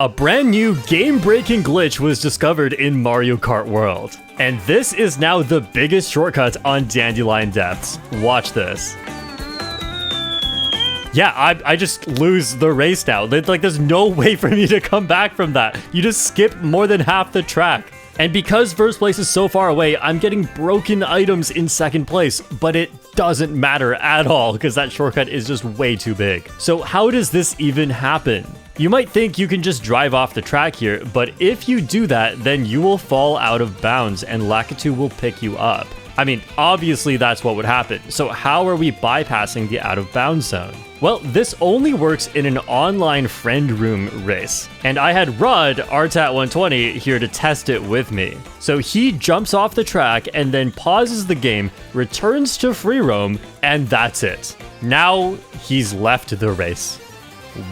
A brand new game-breaking glitch was discovered in Mario Kart World. And this is now the biggest shortcut on Dandelion Depths. Watch this. Yeah, I just lose the race now. Like, there's no way for me to come back from that. You just skip more than half the track. And because first place is so far away, I'm getting broken items in second place, but it doesn't matter at all because that shortcut is just way too big. So how does this even happen? You might think you can just drive off the track here, but if you do that, then you will fall out of bounds and Lakitu will pick you up. I mean, obviously that's what would happen. So how are we bypassing the out of bounds zone? Well, this only works in an online friend room race. And I had Rod, Artat120, here to test it with me. So he jumps off the track and then pauses the game, returns to free roam, and that's it. Now he's left the race.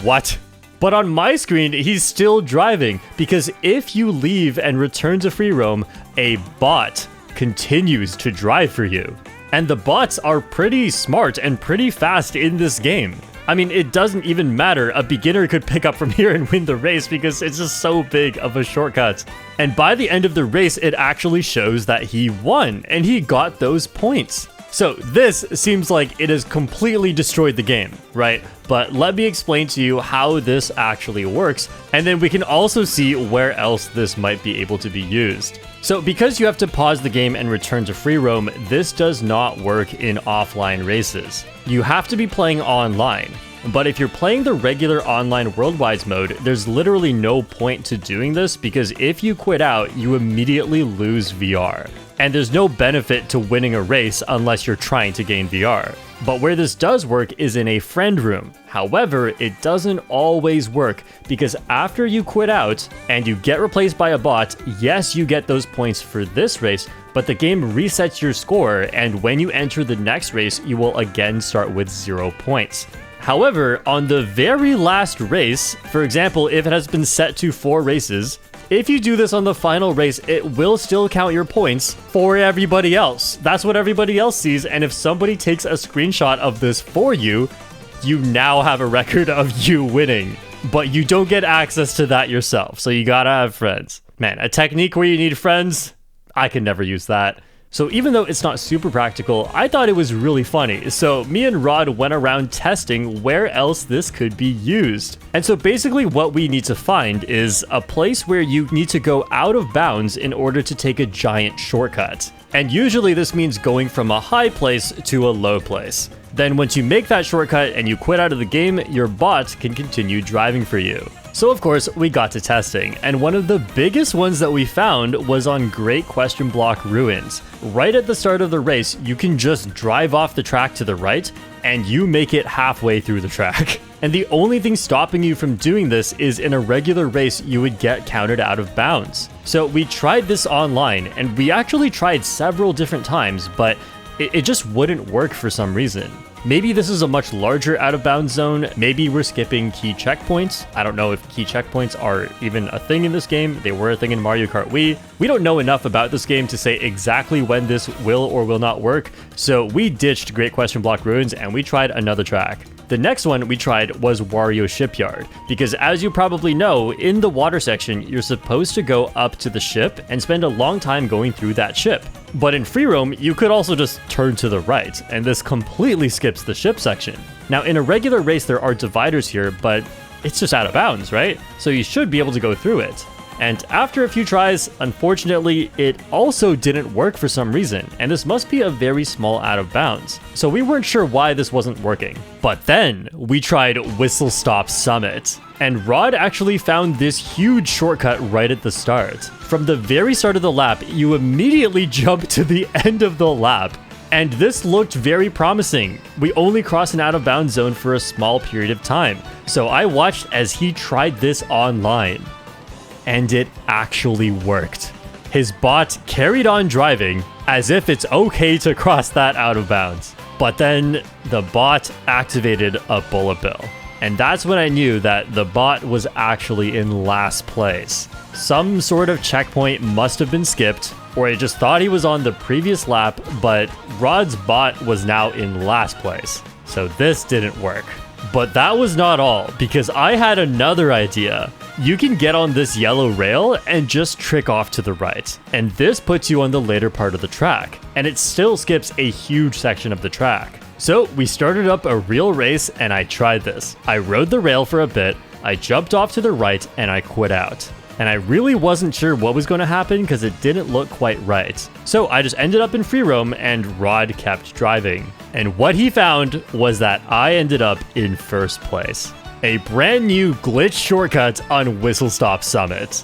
What? But on my screen, he's still driving, because if you leave and return to free roam, a bot continues to drive for you. And the bots are pretty smart and pretty fast in this game. I mean, it doesn't even matter. A beginner could pick up from here and win the race because it's just so big of a shortcut. And by the end of the race, it actually shows that he won and he got those points. So this seems like it has completely destroyed the game, right? But let me explain to you how this actually works, and then we can also see where else this might be able to be used. So because you have to pause the game and return to free roam, this does not work in offline races. You have to be playing online. But if you're playing the regular online worldwide mode, there's literally no point to doing this because if you quit out, you immediately lose VR. And there's no benefit to winning a race unless you're trying to gain VR. But where this does work is in a friend room. However, it doesn't always work because after you quit out and you get replaced by a bot, yes, you get those points for this race, but the game resets your score, and when you enter the next race, you will again start with 0 points. However, on the very last race, for example, if it has been set to 4 races, if you do this on the final race, it will still count your points for everybody else. That's what everybody else sees, and if somebody takes a screenshot of this for you, you now have a record of you winning. But you don't get access to that yourself, so you gotta have friends. Man, a technique where you need friends? I can never use that. So even though it's not super practical, I thought it was really funny. So me and Rod went around testing where else this could be used. And so basically what we need to find is a place where you need to go out of bounds in order to take a giant shortcut. And usually this means going from a high place to a low place. Then once you make that shortcut and you quit out of the game, your bot can continue driving for you. So of course, we got to testing, and one of the biggest ones that we found was on Great Question Block Ruins. Right at the start of the race, you can just drive off the track to the right, and you make it halfway through the track. And the only thing stopping you from doing this is in a regular race, you would get counted out of bounds. So we tried this online, and we actually tried several different times, but it just wouldn't work for some reason. Maybe this is a much larger out-of-bounds zone. Maybe we're skipping key checkpoints. I don't know if key checkpoints are even a thing in this game. They were a thing in Mario Kart Wii. We don't know enough about this game to say exactly when this will or will not work. So we ditched Great Question Block Ruins and we tried another track. The next one we tried was Wario Shipyard, because as you probably know, in the water section, you're supposed to go up to the ship and spend a long time going through that ship. But in free roam, you could also just turn to the right, and this completely skips the ship section. Now, in a regular race, there are dividers here, but it's just out of bounds, right? So you should be able to go through it. And after a few tries, unfortunately, it also didn't work for some reason, and this must be a very small out of bounds. So we weren't sure why this wasn't working. But then we tried Whistlestop Summit, and Rod actually found this huge shortcut right at the start. From the very start of the lap, you immediately jump to the end of the lap. And this looked very promising. We only crossed an out of bounds zone for a small period of time. So I watched as he tried this online. And it actually worked. His bot carried on driving as if it's okay to cross that out of bounds. But then the bot activated a bullet bill. And that's when I knew that the bot was actually in last place. Some sort of checkpoint must have been skipped, or it just thought he was on the previous lap, but Rod's bot was now in last place. So this didn't work. But that was not all, because I had another idea. you can get on this yellow rail and just trick off to the right. And this puts you on the later part of the track, and it still skips a huge section of the track. So we started up a real race and I tried this. I rode the rail for a bit, I jumped off to the right and I quit out. And I really wasn't sure what was going to happen because it didn't look quite right. So I just ended up in free roam and Rod kept driving. And what he found was that I ended up in first place. A brand new glitch shortcut on Whistlestop Summit.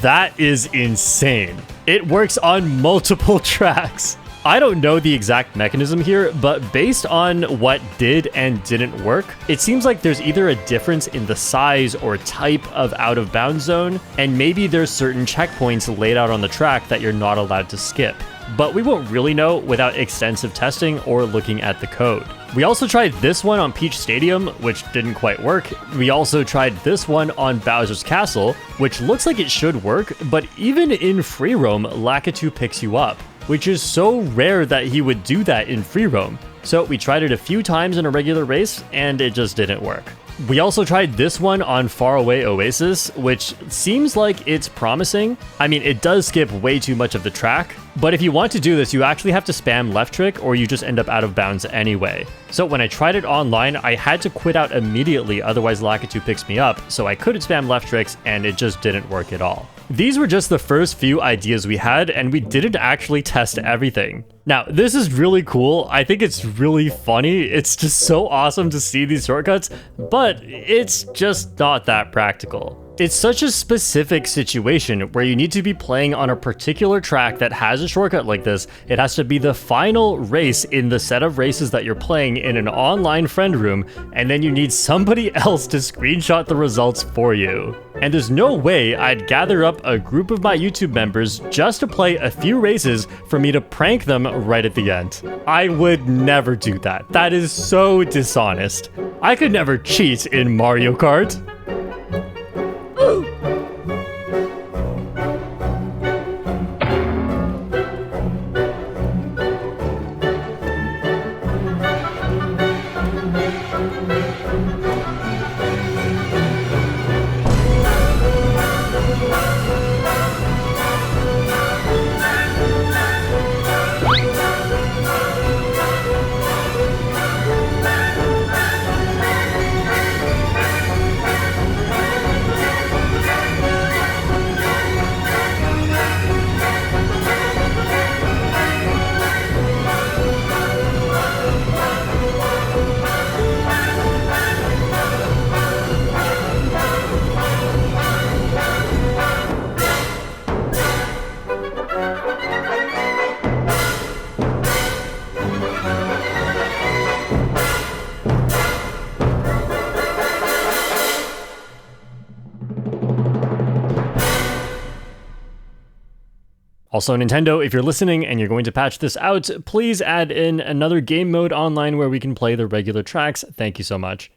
That is insane. It works on multiple tracks. I don't know the exact mechanism here, but based on what did and didn't work, it seems like there's either a difference in the size or type of out-of-bounds zone, and maybe there's certain checkpoints laid out on the track that you're not allowed to skip. But we won't really know without extensive testing or looking at the code. We also tried this one on Peach Stadium, which didn't quite work. We also tried this one on Bowser's Castle, which looks like it should work, but even in free roam, Lakitu picks you up, which is so rare that he would do that in free roam. So we tried it a few times in a regular race, and it just didn't work. We also tried this one on Faraway Oasis, which seems like it's promising. I mean, it does skip way too much of the track, but if you want to do this, you actually have to spam left trick or you just end up out of bounds anyway. So when I tried it online, I had to quit out immediately, otherwise Lakitu picks me up, so I couldn't spam left tricks and it just didn't work at all. These were just the first few ideas we had, and we didn't actually test everything. Now, this is really cool. I think it's really funny. It's just so awesome to see these shortcuts, but it's just not that practical. It's such a specific situation where you need to be playing on a particular track that has a shortcut like this. It has to be the final race in the set of races that you're playing in an online friend room, and then you need somebody else to screenshot the results for you. And there's no way I'd gather up a group of my YouTube members just to play a few races for me to prank them right at the end. I would never do that. That is so dishonest. I could never cheat in Mario Kart. Also, Nintendo, if you're listening and you're going to patch this out, please add in another game mode online where we can play the regular tracks. Thank you so much.